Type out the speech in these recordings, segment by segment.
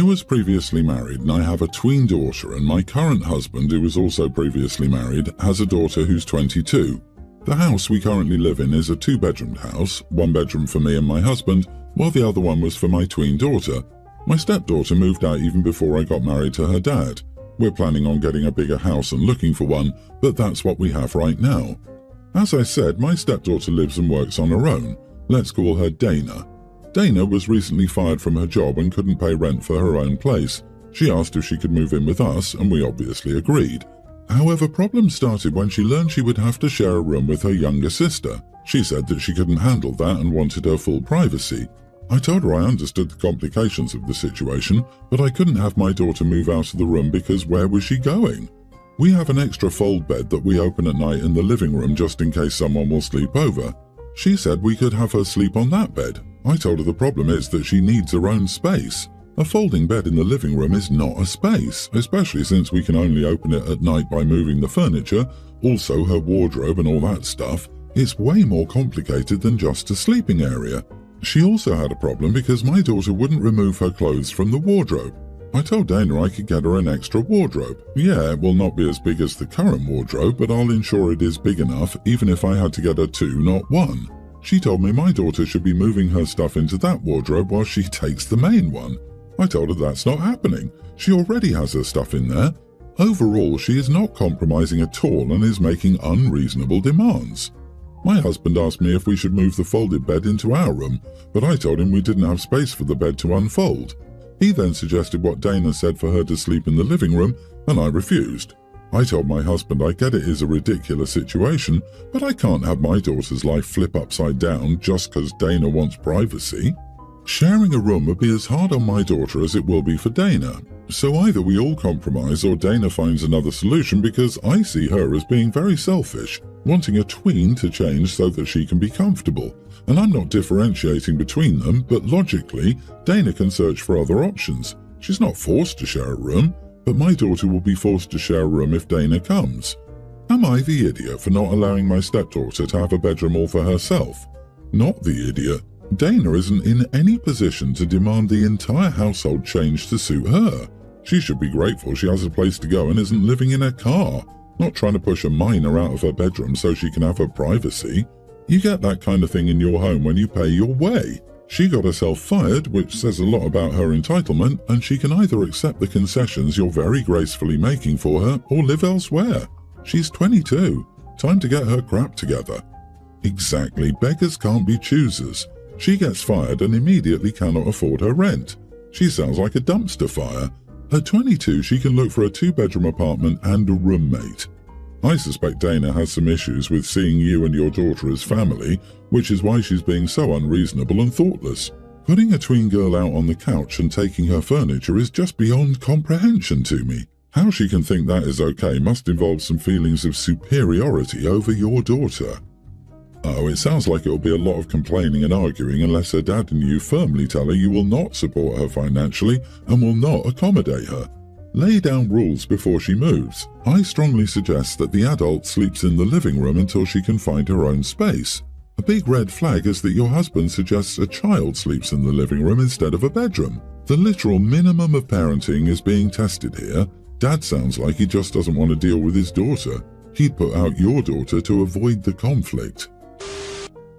was previously married and I have a tween daughter, and my current husband, who was also previously married, has a daughter who's 22. The house we currently live in is a 2-bedroomed house, 1 bedroom for me and my husband, while the other one was for my tween daughter. My stepdaughter moved out even before I got married to her dad. We're planning on getting a bigger house and looking for one, but that's what we have right now. As I said, my stepdaughter lives and works on her own. Let's call her Dana. Dana was recently fired from her job and couldn't pay rent for her own place. She asked if she could move in with us, and we obviously agreed. However, problems started when she learned she would have to share a room with her younger sister. She said that she couldn't handle that and wanted her full privacy. I told her I understood the complications of the situation, but I couldn't have my daughter move out of the room because where was she going? We have an extra fold bed that we open at night in the living room just in case someone will sleep over. She said we could have her sleep on that bed. I told her the problem is that she needs her own space. A folding bed in the living room is not a space, especially since we can only open it at night by moving the furniture, also her wardrobe and all that stuff. It's way more complicated than just a sleeping area. She also had a problem because my daughter wouldn't remove her clothes from the wardrobe. I told Dana I could get her an extra wardrobe. Yeah, it will not be as big as the current wardrobe, but I'll ensure it is big enough even if I had to get her 2, not 1. She told me my daughter should be moving her stuff into that wardrobe while she takes the main one. I told her that's not happening. She already has her stuff in there. Overall, she is not compromising at all and is making unreasonable demands. My husband asked me if we should move the folded bed into our room, but I told him we didn't have space for the bed to unfold. He then suggested what Dana said for her to sleep in the living room, and I refused. I told my husband I get it is a ridiculous situation, but I can't have my daughter's life flip upside down just because Dana wants privacy. Sharing a room would be as hard on my daughter as it will be for Dana. So either we all compromise or Dana finds another solution, because I see her as being very selfish, wanting a tween to change so that she can be comfortable. And I'm not differentiating between them, but logically, Dana can search for other options. She's not forced to share a room, but my daughter will be forced to share a room if Dana comes. Am I the idiot for not allowing my stepdaughter to have a bedroom all for herself? Not the idiot. Dana isn't in any position to demand the entire household change to suit her. She should be grateful she has a place to go and isn't living in a car, not trying to push a minor out of her bedroom so she can have her privacy. You get that kind of thing in your home when you pay your way. She got herself fired, which says a lot about her entitlement, and she can either accept the concessions you're very gracefully making for her or live elsewhere. She's 22. Time to get her crap together. Exactly, beggars can't be choosers. She gets fired and immediately cannot afford her rent. She sounds like a dumpster fire. At 22, she can look for a 2-bedroom apartment and a roommate. I suspect Dana has some issues with seeing you and your daughter as family, which is why she's being so unreasonable and thoughtless. Putting a tween girl out on the couch and taking her furniture is just beyond comprehension to me. How she can think that is okay must involve some feelings of superiority over your daughter. Oh, it sounds like it'll be a lot of complaining and arguing unless her dad and you firmly tell her you will not support her financially and will not accommodate her. Lay down rules before she moves. I strongly suggest that the adult sleeps in the living room until she can find her own space. A big red flag is that your husband suggests a child sleeps in the living room instead of a bedroom. The literal minimum of parenting is being tested here. Dad sounds like he just doesn't want to deal with his daughter. He'd put out your daughter to avoid the conflict.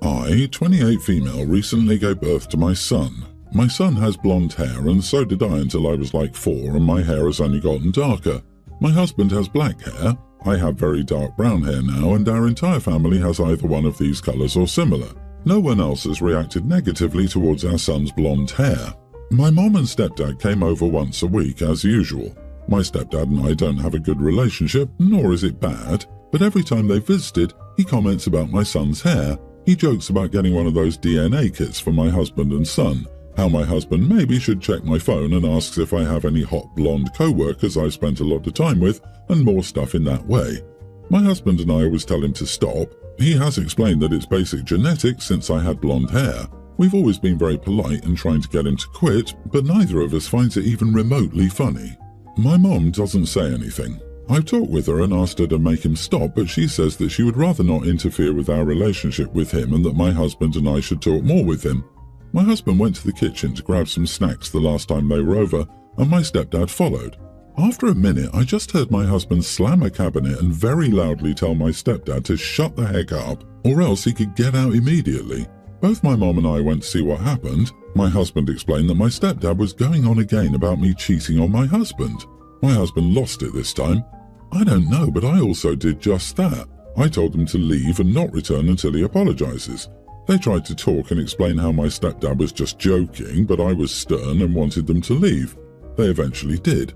I, 28 female, recently gave birth to my son. My son has blonde hair, and so did I until I was like 4, and my hair has only gotten darker. My husband has black hair. I have very dark brown hair now, and our entire family has either one of these colors or similar. No one else has reacted negatively towards our son's blonde hair. My mom and stepdad came over once a week, as usual. My stepdad and I don't have a good relationship, nor is it bad, but every time they visited, he comments about my son's hair. He jokes about getting one of those DNA kits for my husband and son, how my husband maybe should check my phone, and asks if I have any hot blonde co-workers I spent a lot of time with, and more stuff in that way. My husband and I always tell him to stop. He has explained that it's basic genetics since I had blonde hair. We've always been very polite and trying to get him to quit, but neither of us finds it even remotely funny. My mom doesn't say anything. I've talked with her and asked her to make him stop, but she says that she would rather not interfere with our relationship with him and that my husband and I should talk more with him. My husband went to the kitchen to grab some snacks the last time they were over, and my stepdad followed. After a minute, I just heard my husband slam a cabinet and very loudly tell my stepdad to shut the heck up, or else he could get out immediately. Both my mom and I went to see what happened. My husband explained that my stepdad was going on again about me cheating on my husband. My husband lost it this time. I don't know, but I also did just that. I told them to leave and not return until he apologizes. They tried to talk and explain how my stepdad was just joking, but I was stern and wanted them to leave. They eventually did.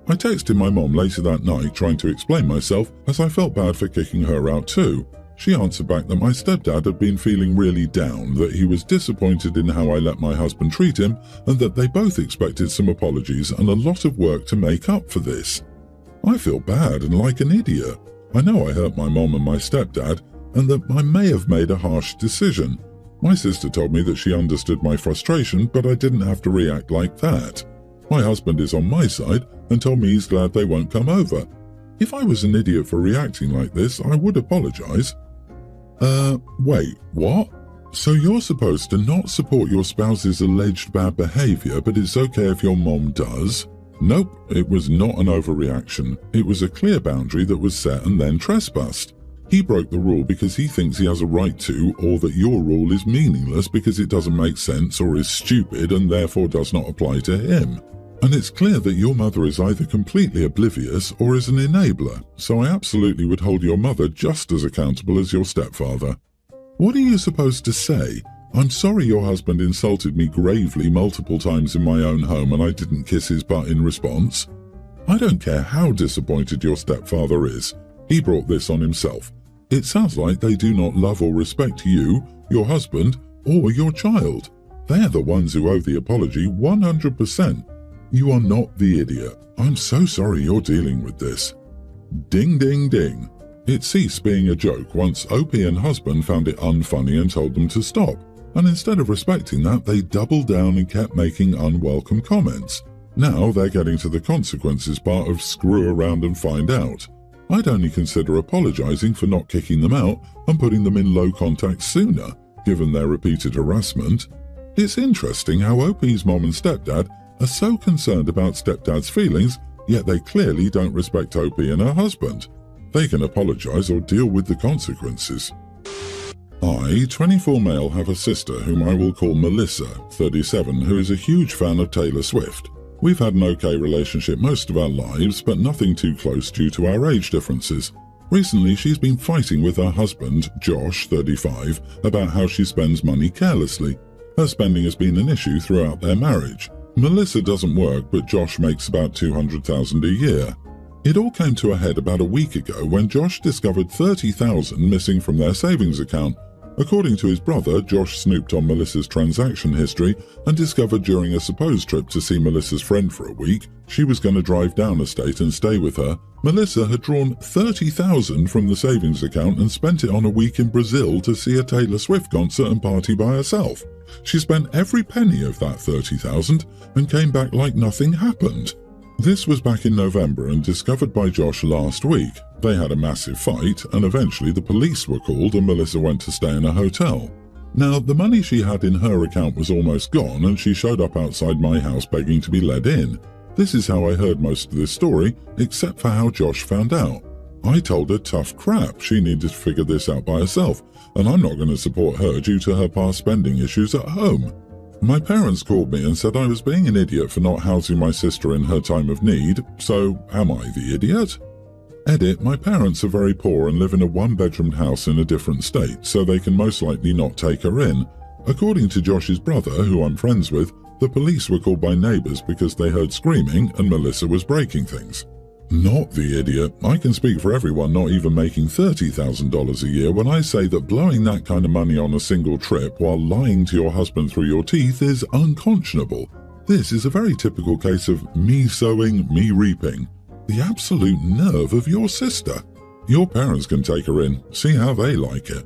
I texted my mom later that night trying to explain myself, as I felt bad for kicking her out too. She answered back that my stepdad had been feeling really down, that he was disappointed in how I let my husband treat him, and that they both expected some apologies and a lot of work to make up for this. I feel bad and like an idiot. I know I hurt my mom and my stepdad, and that I may have made a harsh decision. My sister told me that she understood my frustration, but I didn't have to react like that. My husband is on my side and told me he's glad they won't come over. If I was an idiot for reacting like this, I would apologize. Wait, what? So you're supposed to not support your spouse's alleged bad behavior, but it's okay if your mom does? Nope, it was not an overreaction. It was a clear boundary that was set and then trespassed. He broke the rule because he thinks he has a right to, or that your rule is meaningless because it doesn't make sense or is stupid and therefore does not apply to him. And it's clear that your mother is either completely oblivious or is an enabler, so I absolutely would hold your mother just as accountable as your stepfather. What are you supposed to say? I'm sorry your husband insulted me gravely multiple times in my own home and I didn't kiss his butt in response. I don't care how disappointed your stepfather is. He brought this on himself. It sounds like they do not love or respect you, your husband, or your child. They are the ones who owe the apology 100%. You are not the idiot. I'm so sorry you're dealing with this. Ding ding ding. It ceased being a joke once OP and husband found it unfunny and told them to stop. And instead of respecting that, they doubled down and kept making unwelcome comments. Now they're getting to the consequences part of screw around and find out. I'd only consider apologizing for not kicking them out and putting them in low contact sooner, given their repeated harassment. It's interesting how OP's mom and stepdad are so concerned about stepdad's feelings, yet they clearly don't respect OP and her husband. They can apologize or deal with the consequences. I, 24 male, have a sister whom I will call Melissa, 37, who is a huge fan of Taylor Swift. We've had an okay relationship most of our lives, but nothing too close due to our age differences. Recently, she's been fighting with her husband, Josh, 35, about how she spends money carelessly. Her spending has been an issue throughout their marriage. Melissa doesn't work, but Josh makes about $200,000 a year. It all came to a head about a week ago when Josh discovered $30,000 missing from their savings account. According to his brother, Josh snooped on Melissa's transaction history and discovered during a supposed trip to see Melissa's friend for a week, she was going to drive downstate and stay with her, Melissa had drawn $30,000 from the savings account and spent it on a week in Brazil to see a Taylor Swift concert and party by herself. She spent every penny of that $30,000 and came back like nothing happened. This was back in November and discovered by Josh last week. They had a massive fight and eventually the police were called and Melissa went to stay in a hotel. Now, the money she had in her account was almost gone and she showed up outside my house begging to be let in. This is how I heard most of this story, except for how Josh found out. I told her tough crap, she needed to figure this out by herself, and I'm not going to support her due to her past spending issues at home. My parents called me and said I was being an idiot for not housing my sister in her time of need, so am I the idiot? Edit, my parents are very poor and live in a one-bedroom house in a different state, so they can most likely not take her in. According to Josh's brother, who I'm friends with, the police were called by neighbors because they heard screaming and Melissa was breaking things. Not the idiot. I can speak for everyone not even making $30,000 a year when I say that blowing that kind of money on a single trip while lying to your husband through your teeth is unconscionable. This is a very typical case of me sowing, me reaping. The absolute nerve of your sister. Your parents can take her in, see how they like it.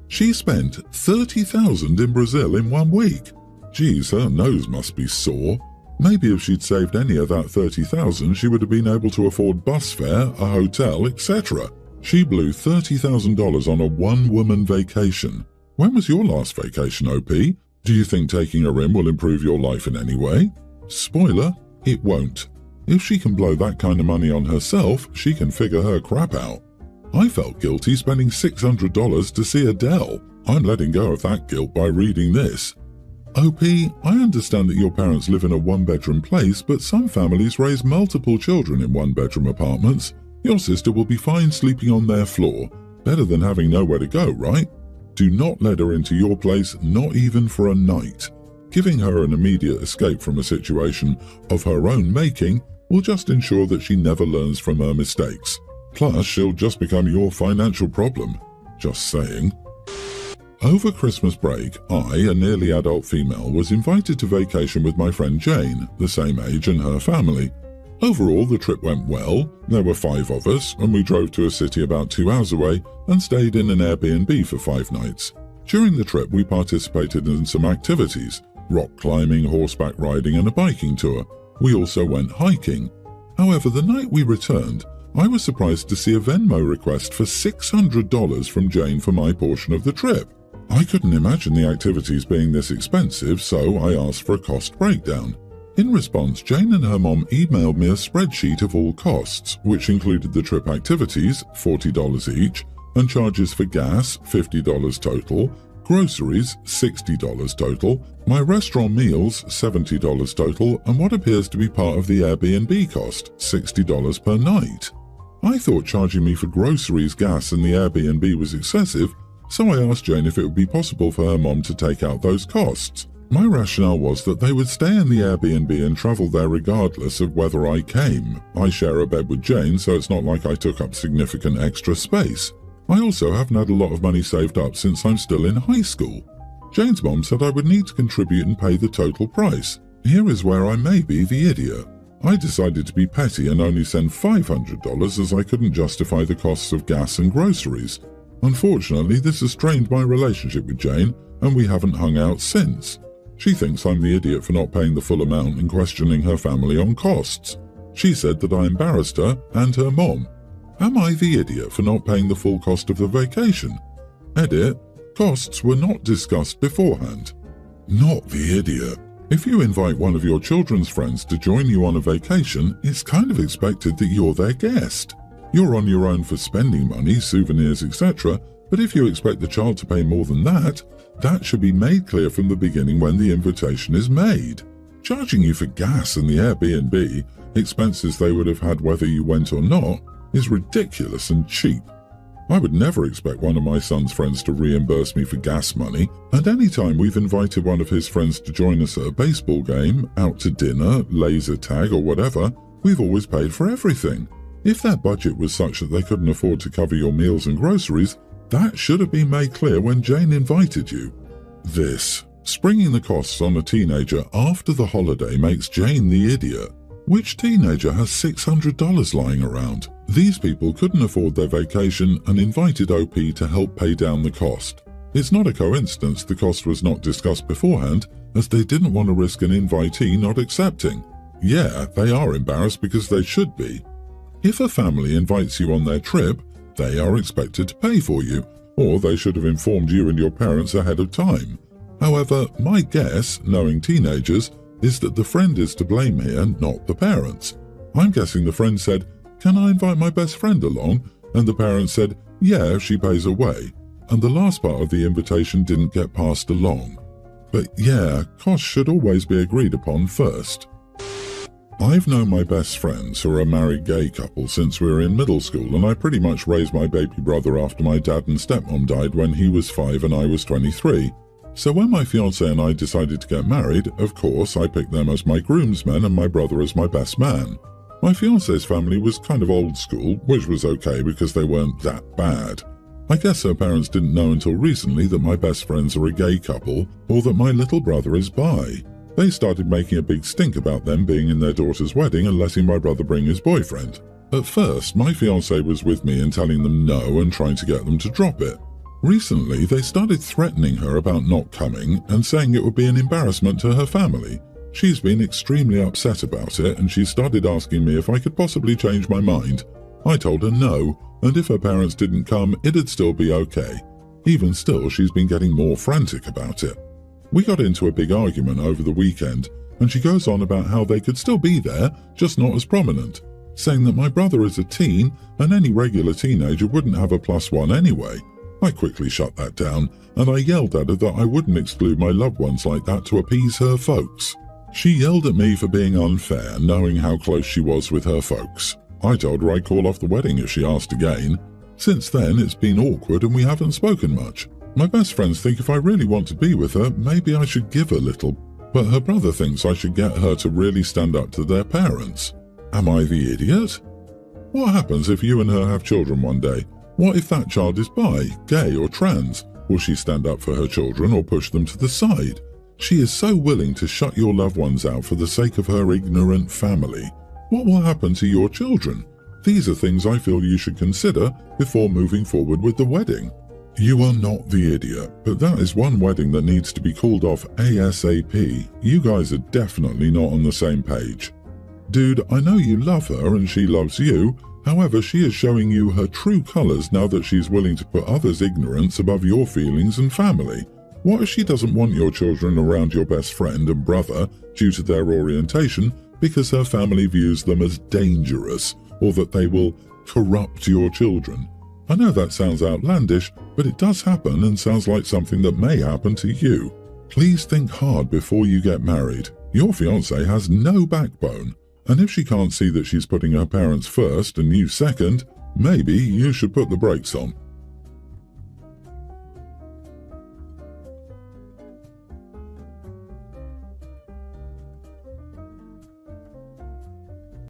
She spent $30,000 in Brazil in 1 week. Geez, her nose must be sore. Maybe if she'd saved any of that $30,000, she would have been able to afford bus fare, a hotel, etc. She blew $30,000 on a one-woman vacation. When was your last vacation, OP? Do you think taking her in will improve your life in any way? Spoiler, It won't. If she can blow that kind of money on herself, she can figure her crap out. I felt guilty spending $600 to see Adele. I'm letting go of that guilt by reading this. OP, I understand that your parents live in a one-bedroom place, but some families raise multiple children in one-bedroom apartments. Your sister will be fine sleeping on their floor. Better than having nowhere to go, right? Do not let her into your place, not even for a night. Giving her an immediate escape from a situation of her own making will just ensure that she never learns from her mistakes. Plus, she'll just become your financial problem. Just saying. Over Christmas break, I, a nearly adult female, was invited to vacation with my friend Jane, the same age, and her family. Overall, the trip went well. There were 5 of us, and we drove to a city about 2 hours away and stayed in an Airbnb for 5 nights. During the trip, we participated in some activities: rock climbing, horseback riding, and a biking tour. We also went hiking. However, the night we returned, I was surprised to see a Venmo request for $600 from Jane for my portion of the trip. I couldn't imagine the activities being this expensive, so I asked for a cost breakdown. In response, Jane and her mom emailed me a spreadsheet of all costs, which included the trip activities, $40 each, and charges for gas, $50 total, groceries, $60 total, my restaurant meals, $70 total, and what appears to be part of the Airbnb cost, $60 per night. I thought charging me for groceries, gas, and the Airbnb was excessive, so I asked Jane if it would be possible for her mom to take out those costs. My rationale was that they would stay in the Airbnb and travel there regardless of whether I came. I share a bed with Jane, so it's not like I took up significant extra space. I also haven't had a lot of money saved up since I'm still in high school. Jane's mom said I would need to contribute and pay the total price. Here is where I may be the idiot. I decided to be petty and only send $500 as I couldn't justify the costs of gas and groceries. Unfortunately, this has strained my relationship with Jane, and we haven't hung out since. She thinks I'm the idiot for not paying the full amount and questioning her family on costs. She said that I embarrassed her and her mom. Am I the idiot for not paying the full cost of the vacation? Edit: costs were not discussed beforehand. Not the idiot. If you invite one of your children's friends to join you on a vacation, it's kind of expected that you're their guest. You're on your own for spending money, souvenirs, etc., but if you expect the child to pay more than that, that should be made clear from the beginning when the invitation is made. Charging you for gas and the Airbnb, expenses they would have had whether you went or not, is ridiculous and cheap. I would never expect one of my son's friends to reimburse me for gas money, and any time we've invited one of his friends to join us at a baseball game, out to dinner, laser tag or whatever, we've always paid for everything. If their budget was such that they couldn't afford to cover your meals and groceries, that should have been made clear when Jane invited you. This, springing the costs on a teenager after the holiday, makes Jane the idiot. Which teenager has $600 lying around? These people couldn't afford their vacation and invited OP to help pay down the cost. It's not a coincidence the cost was not discussed beforehand, as they didn't want to risk an invitee not accepting. Yeah, they are embarrassed because they should be. If a family invites you on their trip, they are expected to pay for you, or they should have informed you and your parents ahead of time. However, my guess, knowing teenagers, is that the friend is to blame here, not the parents. I'm guessing the friend said, "Can I invite my best friend along?" And the parents said, "Yeah, if she pays away." And the last part of the invitation didn't get passed along. But yeah, costs should always be agreed upon first. I've known my best friends, who are a married gay couple, since we were in middle school, and I pretty much raised my baby brother after my dad and stepmom died when he was 5 and I was 23. So when my fiancé and I decided to get married, of course I picked them as my groomsmen and my brother as my best man. My fiancé's family was kind of old school, which was okay because they weren't that bad. I guess her parents didn't know until recently that my best friends are a gay couple, or that my little brother is bi. They started making a big stink about them being in their daughter's wedding and letting my brother bring his boyfriend. At first, my fiancé was with me and telling them no and trying to get them to drop it. Recently, they started threatening her about not coming and saying it would be an embarrassment to her family. She's been extremely upset about it, and she started asking me if I could possibly change my mind. I told her no, and if her parents didn't come, it'd still be okay. Even still, she's been getting more frantic about it. We got into a big argument over the weekend, and she goes on about how they could still be there, just not as prominent, saying that my brother is a teen and any regular teenager wouldn't have a +1 anyway. I quickly shut that down, and I yelled at her that I wouldn't exclude my loved ones like that to appease her folks. She yelled at me for being unfair, knowing how close she was with her folks. I told her I'd call off the wedding if she asked again. Since then, it's been awkward and we haven't spoken much. My best friends think if I really want to be with her, maybe I should give a little, but her brother thinks I should get her to really stand up to their parents. Am I the idiot? What happens if you and her have children one day? What if that child is bi, gay or trans? Will she stand up for her children or push them to the side? She is so willing to shut your loved ones out for the sake of her ignorant family. What will happen to your children? These are things I feel you should consider before moving forward with the wedding. You are not the idiot, but that is one wedding that needs to be called off ASAP. You guys are definitely not on the same page. Dude, I know you love her and she loves you, however she is showing you her true colours now that she's willing to put others' ignorance above your feelings and family. What if she doesn't want your children around your best friend and brother due to their orientation because her family views them as dangerous or that they will corrupt your children? I know that sounds outlandish, but it does happen and sounds like something that may happen to you. Please think hard before you get married. Your fiancé has no backbone, and if she can't see that she's putting her parents first and you second, maybe you should put the brakes on.